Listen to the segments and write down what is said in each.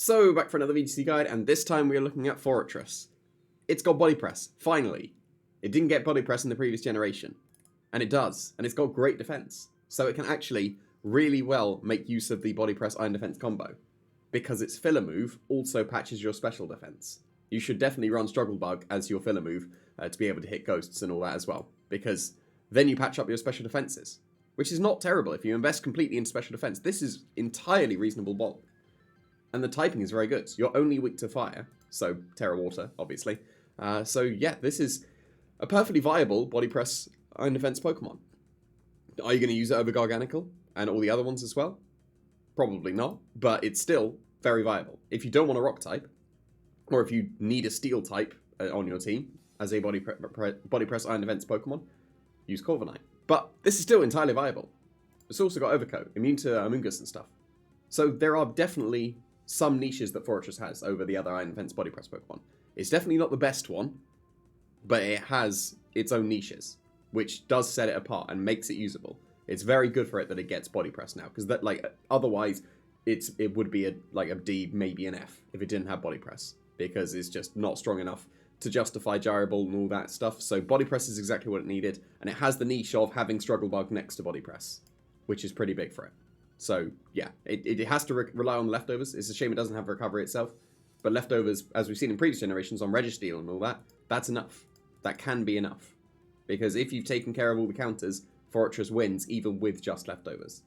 So, back for another VGC guide, and this time we are looking at Forretress. It's got body press, finally. It didn't get body press in the previous generation. And it does, and it's got great defense. So it can actually really well make use of the body press iron defense combo. Because its filler move also patches your special defense. You should definitely run Struggle Bug as your filler move to be able to hit ghosts and all that as well. Because then you patch up your special defenses. Which is not terrible if you invest completely in special defense. This is entirely reasonable bulk. And the typing is very good. You're only weak to fire, so Terra Water, obviously. So yeah, this is a perfectly viable body press iron defense Pokemon. Are you going to use it over Garganical and all the other ones as well? Probably not, but it's still very viable. If you don't want a rock type, or if you need a steel type on your team as a body press iron defense Pokemon, use Corviknight. But this is still entirely viable. It's also got Overcoat, immune to Amoonguss and stuff. So there are definitely some niches that Forretress has over the other iron defense body press Pokemon. It's definitely not the best one, but it has its own niches, which does set it apart and makes it usable. It's very good for it that it gets body press now, because that otherwise it would be a D, maybe an F if it didn't have body press, because it's just not strong enough to justify Gyro Ball and all that stuff. So body press is exactly what it needed, and it has the niche of having Struggle Bug next to body press, which is pretty big for it. So yeah, it has to rely on leftovers. It's a shame it doesn't have recovery itself, but leftovers, as we've seen in previous generations on Registeel and all that, that's enough. That can be enough. Because if you've taken care of all the counters, Forretress wins even with just leftovers.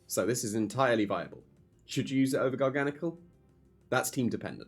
So this is entirely viable. Should you use it over Garganical? That's team dependent.